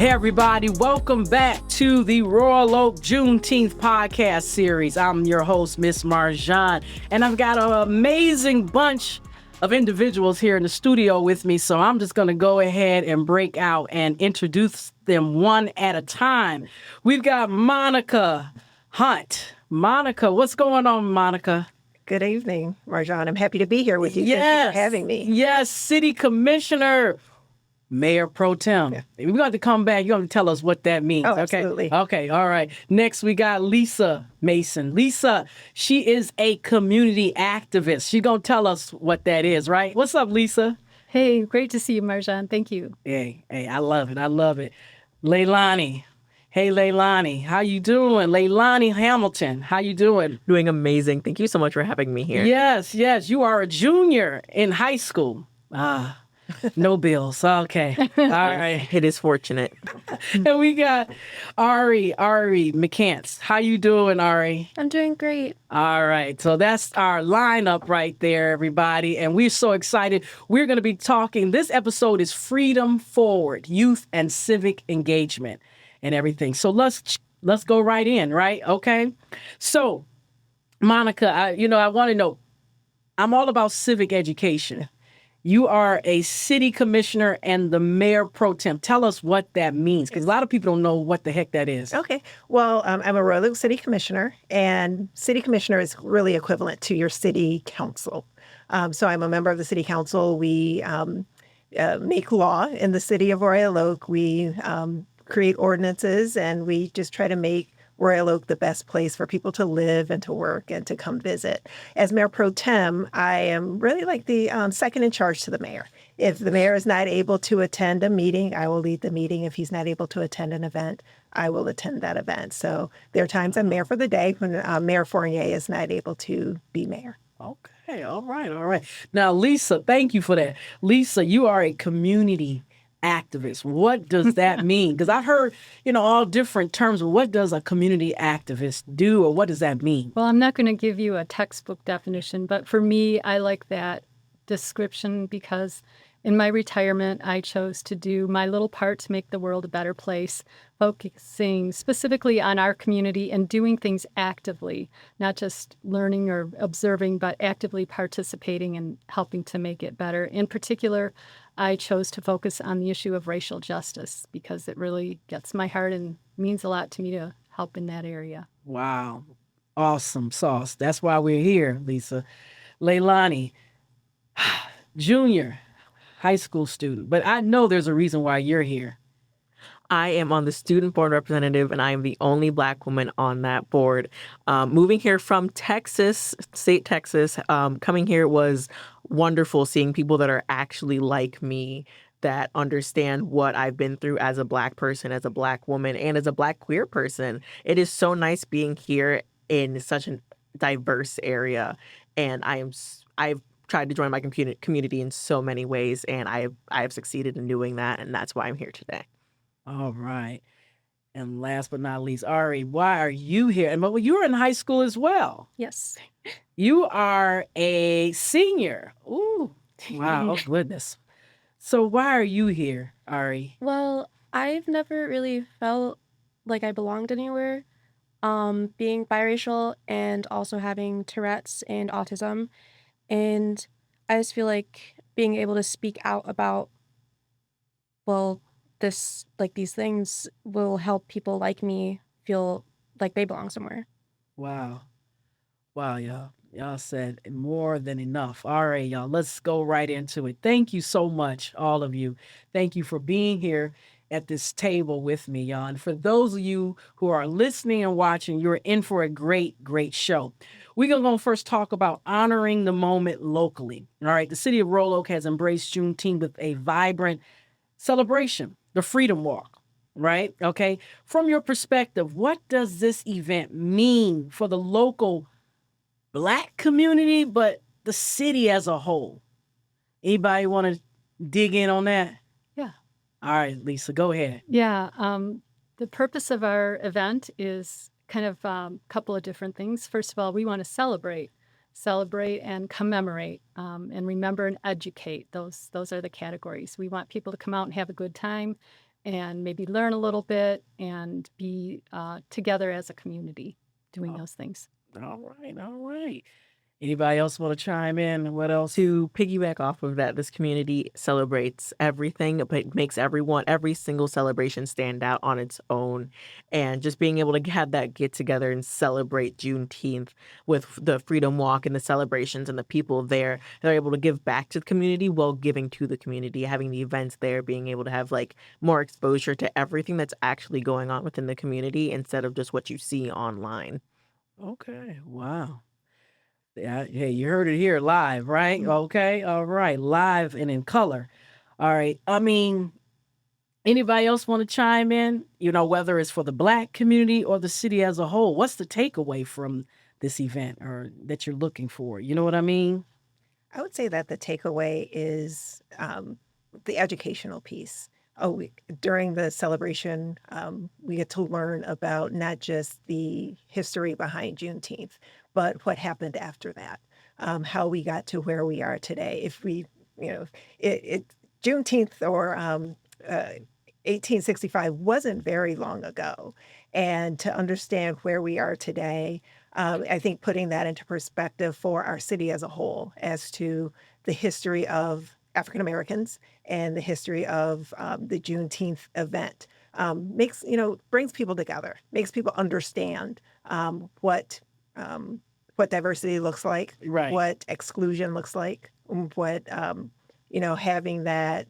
Hey everybody, welcome back to the WROK Juneteenth podcast series. I'm your host, Miss Marjon, and I've got an amazing bunch of individuals here in the studio with me, so I'm just going to go ahead and break out and introduce them one at a time. We've got Monica Hunt. Monica, what's going on, Monica? Good evening, Marjon. I'm happy to be here with you. Yes. Thank you for having me. Yes, City Commissioner, Mayor Pro Tem. Yeah. We're going to come back. You're going to tell us what that means. Oh, absolutely. Okay. All right. Next, we got Lisa Mason. Lisa, she is a community activist. She's going to tell us what that is, right? What's up, Lisa? Hey, great to see you, Marjon. Thank you. Hey, I love it. Leilani. Hey, Leilani, how you doing? Leilani Hamilton, how you doing? Doing amazing. Thank you so much for having me here. Yes. You are a junior in high school. No bills. Okay. All right. It is fortunate. And we got Ari McCants. How you doing, Ari? I'm doing great. All right. So that's our lineup right there, everybody. And we're so excited. We're going to be talking. This episode is Freedom Forward, Youth and Civic Engagement and everything. So let's go right in, right? Okay. So, Monica, I want to know, I'm all about civic education. You are a city commissioner and the mayor pro tem. Tell us what that means, because a lot of people don't know what the heck that is. Okay. Well, I'm a Royal Oak City Commissioner, and city commissioner is really equivalent to your city council. So I'm a member of the city council. We make law in the city of Royal Oak. We create ordinances, and we just try to make Royal Oak the best place for people to live and to work and to come visit. As Mayor Pro Tem, I am really like the second in charge to the mayor. If the mayor is not able to attend a meeting, I will lead the meeting. If he's not able to attend an event, I will attend that event. So there are times I'm mayor for the day when Mayor Fournier is not able to be mayor. Okay, all right. Now, Lisa, thank you for that. Lisa, you are a community activist. What does that mean? Because I've heard, all different terms. What does a community activist do, or what does that mean? Well, I'm not going to give you a textbook definition, but for me, I like that description because in my retirement, I chose to do my little part to make the world a better place, focusing specifically on our community and doing things actively, not just learning or observing, but actively participating and helping to make it better. In particular, I chose to focus on the issue of racial justice because it really gets my heart and means a lot to me to help in that area. Wow. Awesome sauce. That's why we're here, Lisa. Leilani, junior high school student, but I know there's a reason why you're here. I am on the student board representative, and I am the only Black woman on that board. Moving here from Texas, state Texas, coming here was wonderful, seeing people that are actually like me, that understand what I've been through as a Black person, as a Black woman, and as a Black queer person. It is so nice being here in such a diverse area, and I've tried to join my community in so many ways, and I have succeeded in doing that, and that's why I'm here today. All right. And last but not least, Ari, why are you here? And you were in high school as well. Yes. You are a senior. Ooh, wow. Oh, goodness. So why are you here, Ari? Well, I've never really felt like I belonged anywhere. Being biracial and also having Tourette's and autism. And I just feel like being able to speak out about, these things will help people like me feel like they belong somewhere. Wow, y'all. Y'all said more than enough. All right, y'all, let's go right into it. Thank you so much, all of you. Thank you for being here at this table with me, y'all. And for those of you who are listening and watching, you're in for a great, great show. We're going to first talk about honoring the moment locally. All right, the city of Royal Oak has embraced Juneteenth with a vibrant celebration, the Freedom Walk, right? Okay, from your perspective, what does this event mean for the local Black community, but the city as a whole? Anybody want to dig in on that? Yeah. All right, Lisa, go ahead. Yeah. The purpose of our event is kind of a couple of different things. First of all, we want to celebrate and commemorate, and remember and educate. Those are the categories. We want people to come out and have a good time and maybe learn a little bit and be together as a community doing those things. All right, all right. Anybody else want to chime in? What else? To piggyback off of that, this community celebrates everything, but makes every single celebration stand out on its own. And just being able to have that get together and celebrate Juneteenth with the Freedom Walk and the celebrations and the people there, they're able to give back to the community while giving to the community, having the events there, being able to have like more exposure to everything that's actually going on within the community instead of just what you see online. Okay, wow. Yeah, hey, you heard it here live, right? Okay, all right, live and in color. All right. I mean, anybody else want to chime in? You know, whether it's for the Black community or the city as a whole. What's the takeaway from this event or that you're looking for? You know what I mean? I would say that the takeaway is the educational piece. During the celebration, we get to learn about not just the history behind Juneteenth, but what happened after that, how we got to where we are today. If we, you know, Juneteenth or 1865 wasn't very long ago. And to understand where we are today, I think putting that into perspective for our city as a whole as to the history of African Americans and the history of the Juneteenth event brings people together, makes people understand what diversity looks like, Right. what exclusion looks like, what having that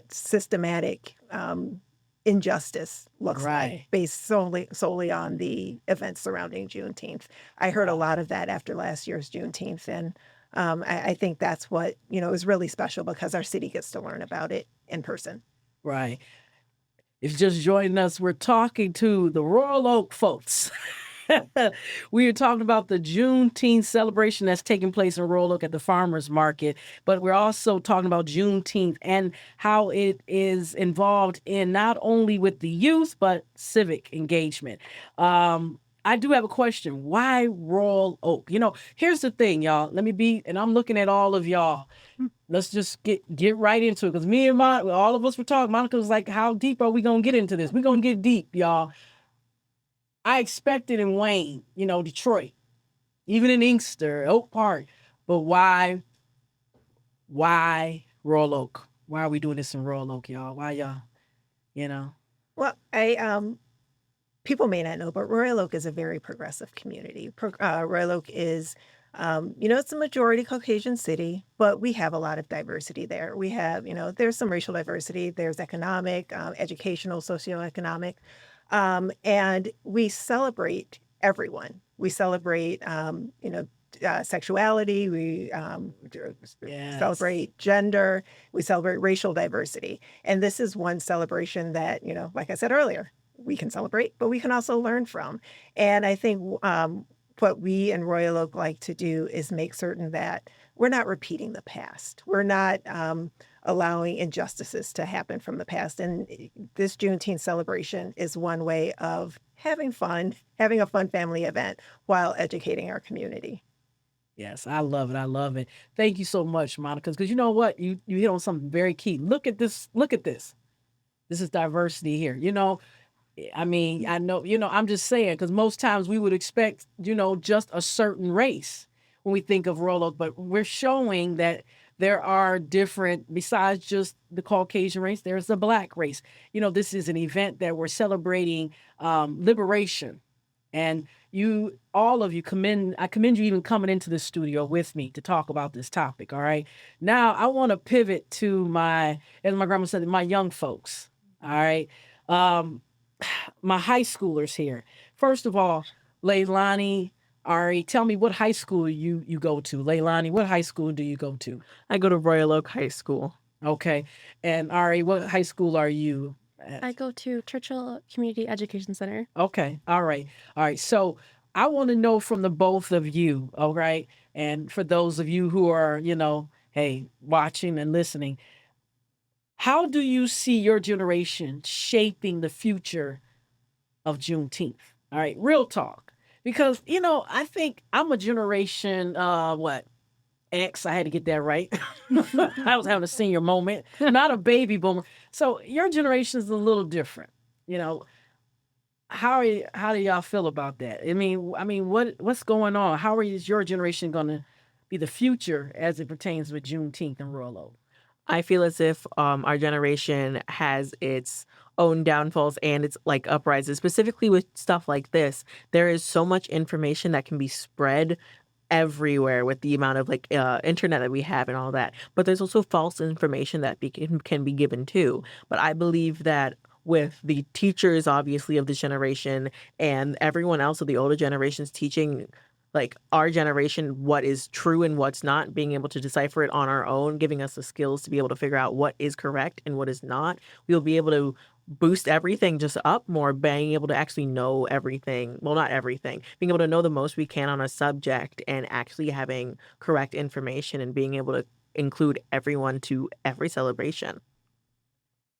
systematic injustice looks Right. like, based solely on the events surrounding Juneteenth. I heard a lot of that after last year's Juneteenth, and I think that's what is really special because our city gets to learn about it in person. Right. If you're just joining us, we're talking to the Royal Oak folks. We are talking about the Juneteenth celebration that's taking place in Royal Oak at the farmers market, but we're also talking about Juneteenth and how it is involved in not only with the youth, but civic engagement. I do have a question. Why Royal Oak? Here's the thing, y'all. And I'm looking at all of y'all. Let's just get right into it. Because me and all of us were talking. Monica was like, how deep are we going to get into this? We're going to get deep, y'all. I expected in Wayne, Detroit, even in Inkster, Oak Park. But why Royal Oak? Why are we doing this in Royal Oak, y'all? Why y'all, Well, people may not know, but Royal Oak is a very progressive community. Royal Oak is, it's a majority Caucasian city, but we have a lot of diversity there. We have, there's some racial diversity, there's economic, educational, socioeconomic, and we celebrate everyone. We celebrate, sexuality. We Yes. celebrate gender. We celebrate racial diversity. And this is one celebration that, like I said earlier, we can celebrate, but we can also learn from. And I think what we in Royal Oak like to do is make certain that we're not repeating the past. We're not allowing injustices to happen from the past. And this Juneteenth celebration is one way of having fun, having a fun family event while educating our community. Yes, I love it. I love it. Thank you so much, Monica. Because you know what? You hit on something very key. Look at this. Look at this. This is diversity here. I mean, I know, I'm just saying, because most times we would expect, just a certain race when we think of Royal Oak, but we're showing that there are different, besides just the Caucasian race, there's the Black race. This is an event that we're celebrating liberation. And all of you I commend you even coming into the studio with me to talk about this topic. All right. Now I want to pivot to as my grandma said, my young folks. All right. My high schoolers here. First of all, Leilani, Ari, tell me what high school you go to. Leilani, what high school do you go to? I go to Royal Oak High School. Okay. And Ari, what high school are you at? I go to Churchill Community Education Center. Okay. All right. All right. So I want to know from the both of you, all right? And for those of you who are, hey, watching and listening, how do you see your generation shaping the future of Juneteenth? All right, real talk. Because, I think I'm a generation, X. I had to get that right. I was having a senior moment. Not a baby boomer. So your generation is a little different. You know, how do y'all feel about that? I mean, what's going on? Is your generation going to be the future as it pertains with Juneteenth and Royal Oak? I feel as if our generation has its own downfalls and its like uprises, specifically with stuff like this. There is so much information that can be spread everywhere with the amount of like internet that we have and all that. But there's also false information that can be given too. But I believe that with the teachers, obviously, of this generation and everyone else of the older generations teaching like our generation what is true and what's not, being able to decipher it on our own, giving us the skills to be able to figure out what is correct and what is not, we'll be able to boost everything just up more, being able to actually know everything. Well, not everything, being able to know the most we can on a subject and actually having correct information and being able to include everyone to every celebration.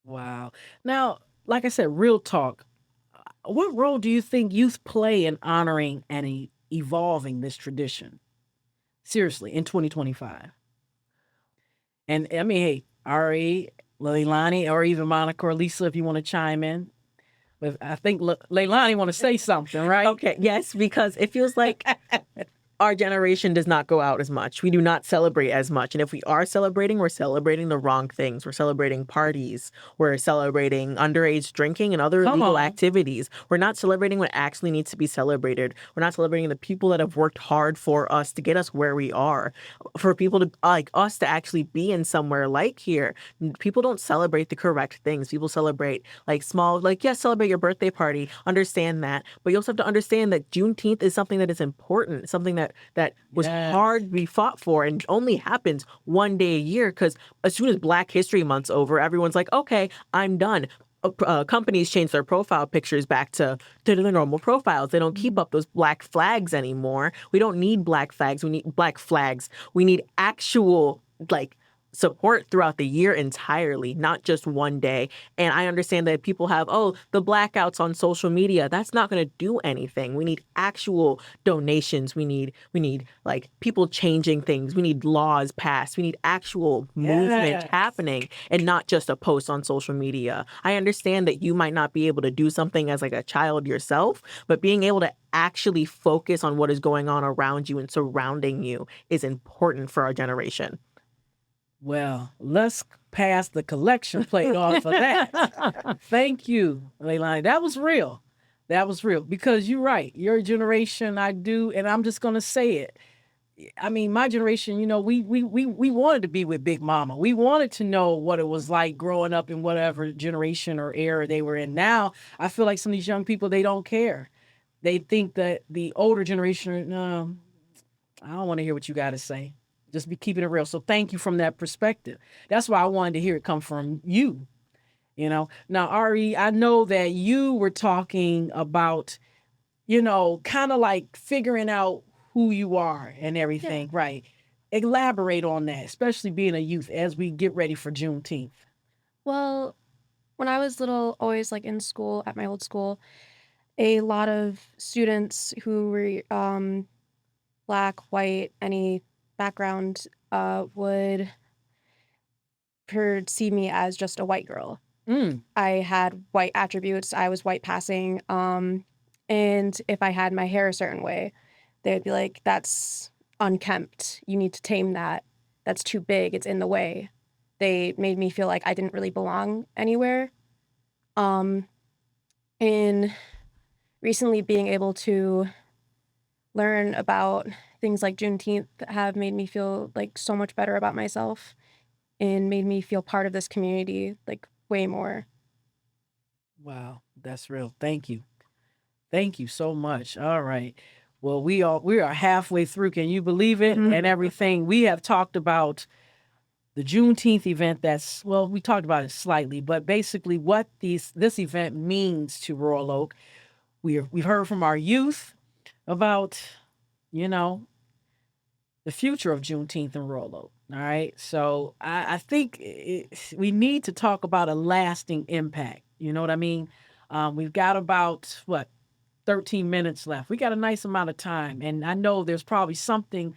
Wow. Now, like I said, real talk. What role do you think youth play in honoring and evolving this tradition? Seriously, in 2025. And I mean, hey, Ari, Leilani, or even Monica or Lisa, if you want to chime in. But I think Leilani want to say something, right? Okay, yes, because it feels like our generation does not go out as much. We do not celebrate as much. And if we are celebrating, we're celebrating the wrong things. We're celebrating parties. We're celebrating underage drinking and other Come illegal on. activities. We're not celebrating what actually needs to be celebrated. We're not celebrating the people that have worked hard for us to get us where we are. For people to like us to actually be in somewhere like here. People don't celebrate the correct things. People celebrate like small, like, yes, celebrate your birthday party. Understand that. But you also have to understand that Juneteenth is something that is important, something that was Yes. hard to be fought for and only happens one day a year, because as soon as Black History Month's over, everyone's like, okay, I'm done. Companies change their profile pictures back to their normal profiles. They don't keep up those black flags anymore. We don't need black flags. We need black flags. We need actual like support throughout the year entirely, not just one day. And I understand that people have, the blackouts on social media. That's not going to do anything. We need actual donations. We need like people changing things. We need laws passed. We need actual movement Yes. happening and not just a post on social media. I understand that you might not be able to do something as like a child yourself, but being able to actually focus on what is going on around you and surrounding you is important for our generation. Well, let's pass the collection plate on for that. Thank you, Leilani. That was real. That was real. Because you're right. Your generation, I do, and I'm just gonna say it. I mean, my generation, we wanted to be with Big Mama. We wanted to know what it was like growing up in whatever generation or era they were in. Now, I feel like some of these young people, they don't care. They think that the older generation, no, I don't want to hear what you got to say. Just be keeping it real. So thank you from that perspective. That's why I wanted to hear it come from you. Now, Ari, I know that you were talking about, kind of like figuring out who you are and everything, right? Elaborate on that, especially being a youth as we get ready for Juneteenth. Well, when I was little, always like in school, at my old school, a lot of students who were black, white, any background would perceive me as just a white girl. Mm. I had white attributes. I was white passing. And if I had my hair a certain way, they would be like, that's unkempt. You need to tame that. That's too big. It's in the way. They made me feel like I didn't really belong anywhere. And recently being able to learn about things like Juneteenth have made me feel like so much better about myself and made me feel part of this community like way more. Wow, that's real. Thank you. Thank you so much. All right. Well, we are halfway through. Can you believe it? And everything we have talked about the Juneteenth event. We talked about it slightly, but basically what this event means to Royal Oak. We've heard from our youth about, the future of Juneteenth and Royal Oak. All right. So I think we need to talk about a lasting impact. You know what I mean? We've got about 13 minutes left. We got a nice amount of time. And I know there's probably something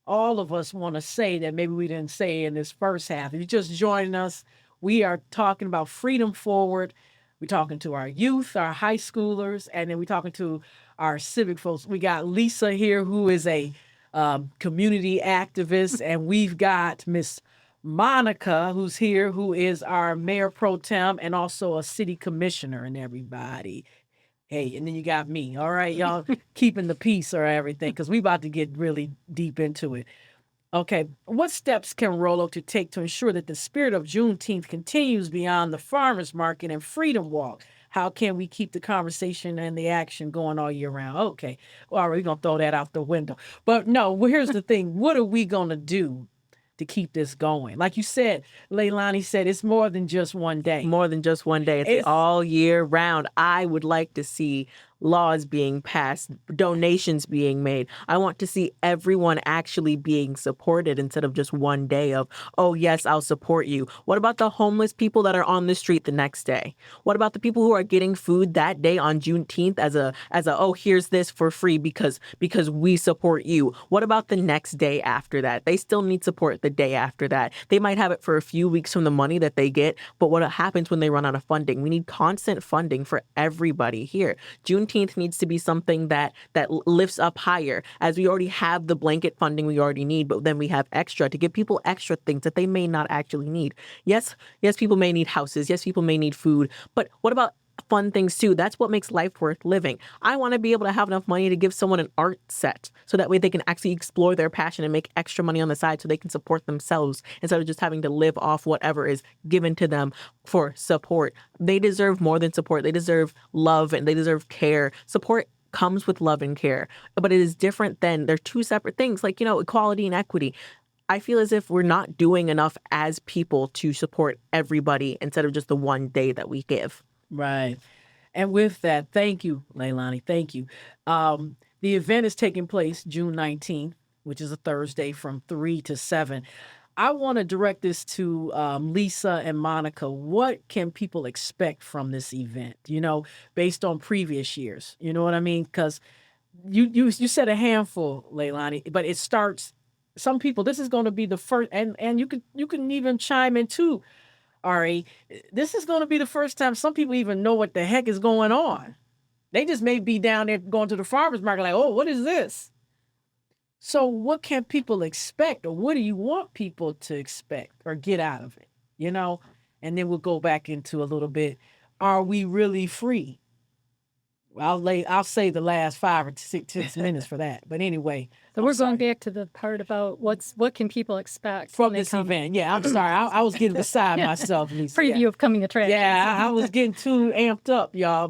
all of us want to say that maybe we didn't say in this first half. If you're just joining us, We are talking about freedom forward. We're talking to our youth, our high schoolers, and then we're talking to our civic folks. We got Lisa here, who is a community activist, and we've got Miss Monica, who's here, who is our mayor pro tem and also a city commissioner, and everybody. Hey, and then you got me. All right, y'all keeping the peace or everything, because we about to get really deep into it. Okay, what steps can WROK take to ensure that the spirit of Juneteenth continues beyond the farmers market and Freedom Walk? How can we keep the conversation and the action going all year round? Okay, well, all right, we're going to throw that out the window. But no, well, here's the thing. What are we going to do to keep this going? Like you said, Leilani said, it's more than just one day. More than just one day. It's It's- all year round. I would like to see laws being passed, donations being made. I want to see everyone actually being supported instead of just one day of, oh, yes, I'll support you. What about the homeless people that are on the street the next day? What about the people who are getting food that day on Juneteenth as a oh, here's this for free because we support you? What about the next day after that? They still need support the day after that. They might have it for a few weeks from the money that they get, but what happens when they run out of funding? We need constant funding for everybody here. Juneteenth needs to be something that lifts up higher, as we already have the blanket funding we already need, but then we have extra to give people extra things that they may not actually need. Yes, people may need houses. Yes, people may need food, but what about fun things too? That's what makes life worth living. I want to be able to have enough money to give someone an art set so that way they can actually explore their passion and make extra money on the side so they can support themselves instead of just having to live off whatever is given to them for support. They deserve more than support. They deserve love and they deserve care. Support comes with love and care, but it is different than, they're two separate things, like, equality and equity. I feel as if we're not doing enough as people to support everybody instead of just the one day that we give. Right. And with that, thank you, Leilani. Thank you. The event is taking place June 19th, which is a Thursday from 3 to 7. I want to direct this to Lisa and Monica. What can people expect from this event, based on previous years? You know what I mean? Because you said a handful, Leilani, but it starts, some people, this is going to be the first, and you can even chime in too, Ari. This is going to be the first time some people even know what the heck is going on. They just may be down there going to the farmer's market like, oh, what is this? So what can people expect, or what do you want people to expect or get out of it? And then we'll go back into a little bit. Are we really free? I'll say the last 5 or 6 minutes for that. But anyway, So we're going back to the part about what can people expect from when they this come. event. Yeah, I'm sorry. I was getting beside myself, Lisa. Preview of coming attractions. Yeah, I was getting too amped up, y'all.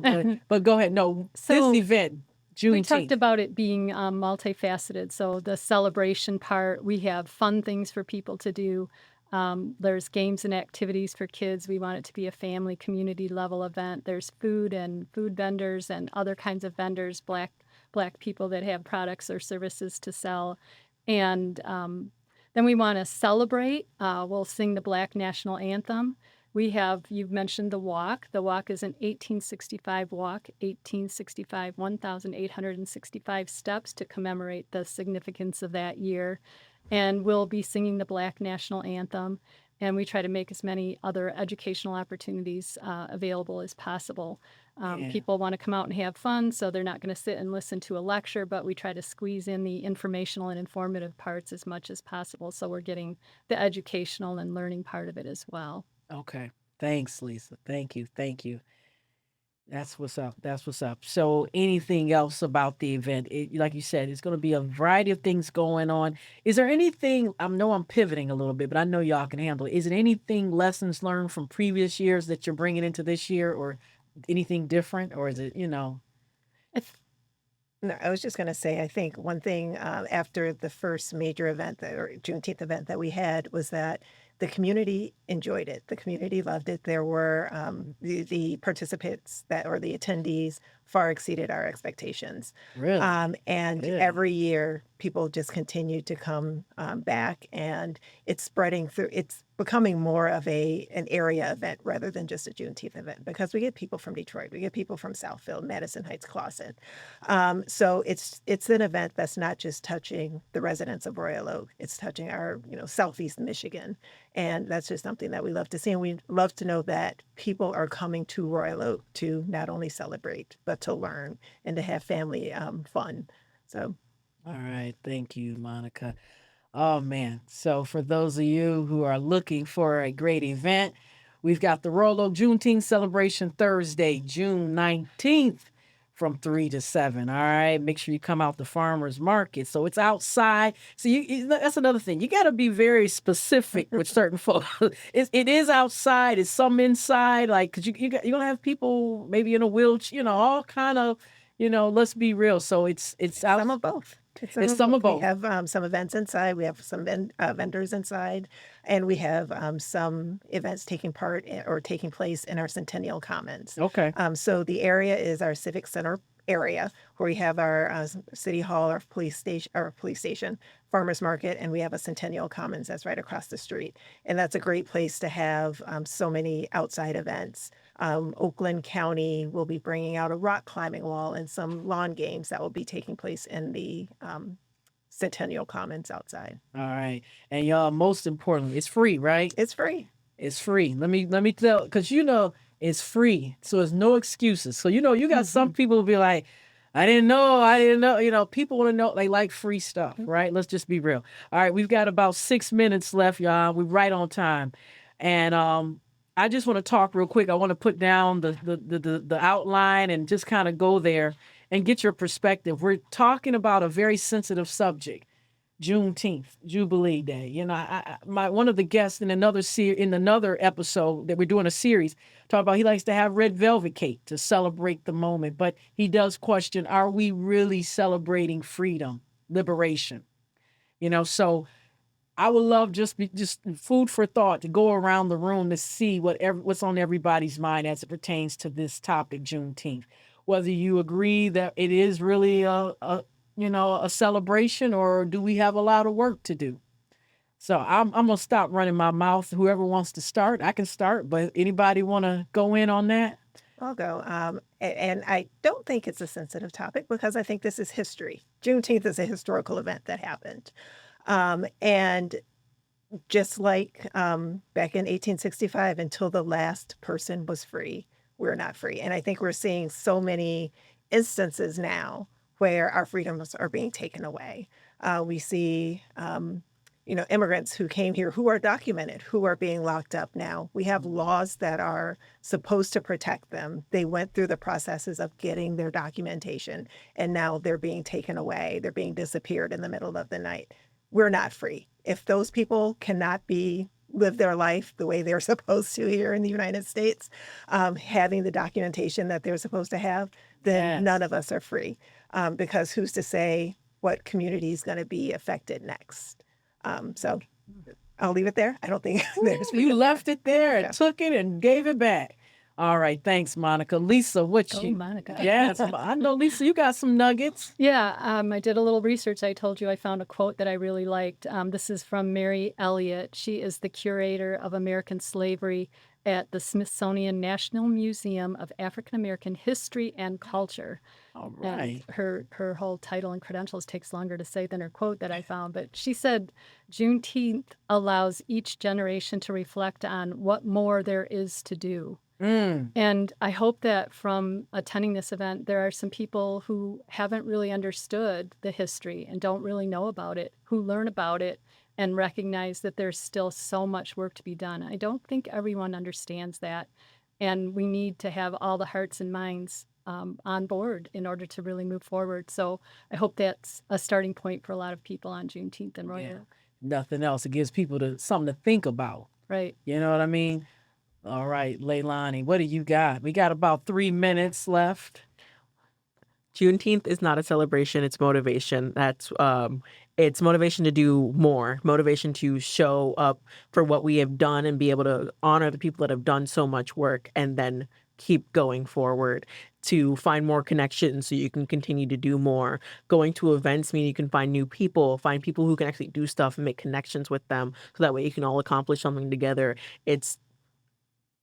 But go ahead. No, So, this event, Juneteenth. We talked about it being multifaceted. So the celebration part, we have fun things for people to do. There's games and activities for kids. We want it to be a family, community level event. There's food and food vendors and other kinds of vendors, black people that have products or services to sell. And then we want to celebrate. We'll sing the Black National Anthem. You've mentioned the walk. The walk is an 1865 walk, 1,865 steps to commemorate the significance of that year. And we'll be singing the Black National Anthem. And we try to make as many other educational opportunities available as possible. People want to come out and have fun, so they're not going to sit and listen to a lecture, but we try to squeeze in the informational and informative parts as much as possible. So we're getting the educational and learning part of it as well. Okay. Thanks, Lisa. Thank you. That's what's up. So anything else about the event? Like you said, it's going to be a variety of things going on. Is there anything, I know I'm pivoting a little bit, but I know y'all can handle it. Is it anything, lessons learned from previous years that you're bringing into this year, or anything different? Or is it, No, I was just going to say, I think one thing after the first major event, or Juneteenth event that we had, was that the community enjoyed it. The community loved it. There were the participants or the attendees far exceeded our expectations. Really? And Good. every year, people just continue to come back, and it's spreading through. It's becoming more of an area event rather than just a Juneteenth event, because we get people from Detroit, we get people from Southfield, Madison Heights, Clawson. So it's an event that's not just touching the residents of Royal Oak; it's touching our Southeast Michigan, and that's just something that we love to see, and we love to know that people are coming to Royal Oak to not only celebrate but to learn and to have family fun. So All right. Thank you, Monica. Oh, man. So, for those of you who are looking for a great event, we've got the Royal Oak Juneteenth celebration Thursday, June 19th from 3 to 7. All right. Make sure you come out to farmers market. So, it's outside. So, that's another thing. You got to be very specific with certain folks. It is outside, it's some inside. Like, because you're going to have people maybe in a wheelchair, all kind of, let's be real. So, it's out. some of both. It's some of We both. have some events inside. We have some vendors inside, and we have some events taking place in our Centennial Commons. Okay. So the area is our Civic Center area, where we have our city hall, our police station, farmers market, and we have a Centennial Commons that's right across the street. And that's a great place to have so many outside events. Oakland County will be bringing out a rock climbing wall and some lawn games that will be taking place in the Centennial Commons outside. All right. And y'all, most importantly, it's free, right? It's free. It's free. Let me tell, because it's free. So there's no excuses. So you got some people who be like, I didn't know. People want to know, they like free stuff, right? Let's just be real. All right, we've got about 6 minutes left, y'all. We're right on time. And I just want to talk real quick. I want to put down the outline and just kind of go there and get your perspective. We're talking about a very sensitive subject, Juneteenth, Jubilee Day. One of the guests in another episode that we're doing a series talk about, he likes to have red velvet cake to celebrate the moment, but he does question: are we really celebrating freedom, liberation? So I would love just food for thought to go around the room to see what's on everybody's mind as it pertains to this topic, Juneteenth. Whether you agree that it is really a celebration, or do we have a lot of work to do? So I'm gonna stop running my mouth. Whoever wants to start, I can start. But anybody want to go in on that? I'll go. And I don't think it's a sensitive topic, because I think this is history. Juneteenth is a historical event that happened. And just like back in 1865, until the last person was free, we're not free. And I think we're seeing so many instances now where our freedoms are being taken away. We see, immigrants who came here, who are documented, who are being locked up now. We have laws that are supposed to protect them. They went through the processes of getting their documentation, and now they're being taken away. They're being disappeared in the middle of the night. We're not free. If those people cannot live their life the way they're supposed to here in the United States, having the documentation that they're supposed to have, then none of us are free. Because who's to say what community is going to be affected next? So I'll leave it there. I don't think there's. You left it there and took it and gave it back. All right, thanks, Monica. Lisa, Monica. Yes, I know, Lisa, you got some nuggets. Yeah, I did a little research. I told you I found a quote that I really liked. This is from Mary Elliott. She is the curator of American slavery at the Smithsonian National Museum of African American History and Culture. All right. And her whole title and credentials takes longer to say than her quote that I found. But she said, Juneteenth allows each generation to reflect on what more there is to do. And I hope that from attending this event, there are some people who haven't really understood the history and don't really know about it, who learn about it and recognize that there's still so much work to be done. I don't think everyone understands that. And we need to have all the hearts and minds on board in order to really move forward. So I hope that's a starting point for a lot of people on Juneteenth in Royal Oak. Nothing else. It gives people something to think about. Right. You know what I mean? All right, Leilani, what do you got? We got about 3 minutes left. Juneteenth is not a celebration, it's motivation. It's motivation to do more, motivation to show up for what we have done and be able to honor the people that have done so much work, and then keep going forward, to find more connections so you can continue to do more. Going to events mean you can find new people, find people who can actually do stuff and make connections with them so that way you can all accomplish something together. It's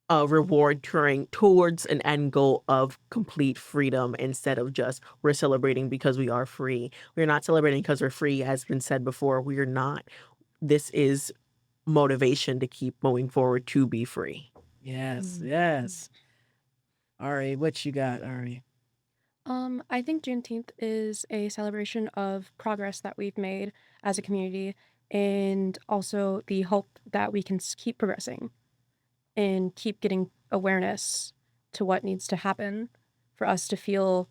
a reward towards an end goal of complete freedom instead of just we're celebrating because we are free. We're not celebrating because we're free, as been said before. We are not. This is motivation to keep moving forward to be free. Yes, yes. Ari, what you got, Ari? I think Juneteenth is a celebration of progress that we've made as a community and also the hope that we can keep progressing and keep getting awareness to what needs to happen for us to feel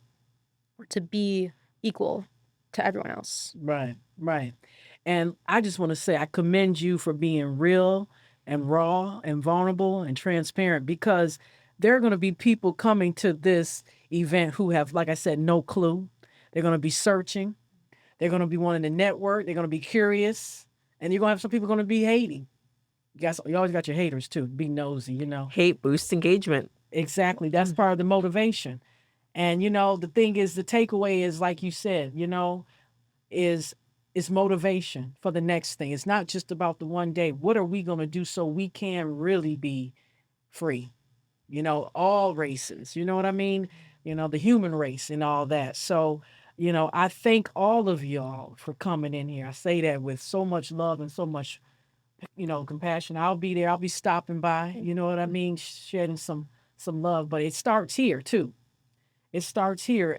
or to be equal to everyone else. Right, right. And I just want to say I commend you for being real and raw and vulnerable and transparent, because there are going to be people coming to this event who have, like I said, no clue. They're going to be searching. They're going to be wanting to network. They're going to be curious. And you're going to have some people going to be hating. You always got your haters too. Be nosy, you know. Hate boosts engagement. Exactly. That's part of the motivation. And, you know, the thing is, the takeaway is, like you said, you know, is motivation for the next thing. It's not just about the one day. What are we going to do so we can really be free? You know, all races, you know what I mean? You know, the human race and all that. So, you know, I thank all of y'all for coming in here. I say that with so much love and so much, you know, compassion. I'll be there. I'll be stopping by, you know what I mean? Shedding some love, but it starts here too. It starts here.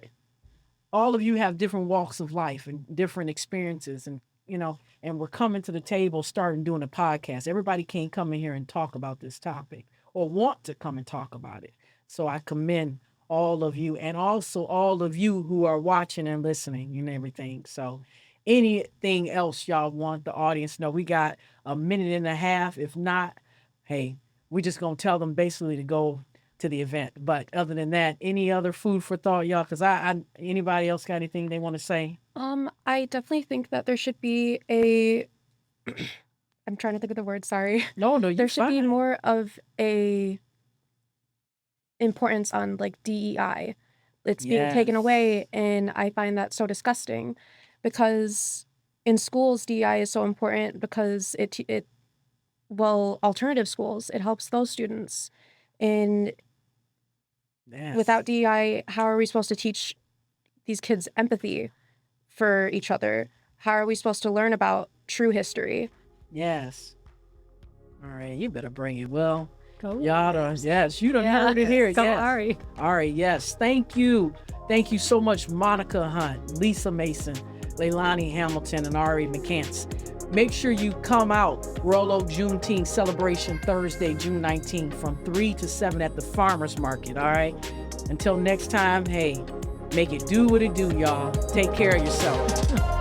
All of you have different walks of life and different experiences, and you know, and we're coming to the table starting doing a podcast. Everybody can't come in here and talk about this topic or want to come and talk about it. So I commend all of you, and also all of you who are watching and listening and everything. So anything else y'all want the audience to know? We got a minute and a half. If not, hey, we're just gonna tell them basically to go to the event. But other than that, any other food for thought, y'all? Because I anybody else got anything they want to say? I definitely think that there should be a I'm trying to think of the word, sorry. No, no, you There should be fine. more of a importance on like DEI. It's being taken Yes. away, and I find that so disgusting because in schools DEI is so important because alternative schools, it helps those students. And Yes. without DEI, how are we supposed to teach these kids empathy for each other? How are we supposed to learn about true history? Yes. All right, you better bring it. Well, Go. y'all done, yes, you done Yeah. heard it here. Go, Yes. Ari. All right, yes. Thank you. Thank you so much, Monica Hunt, Lisa Mason, Leilani Hamilton, and Ari McCants. Make sure you come out. Rolo Juneteenth celebration Thursday, June 19th from 3 to 7 at the Farmers Market, all right? Until next time, hey, make it do what it do, y'all. Take care of yourself.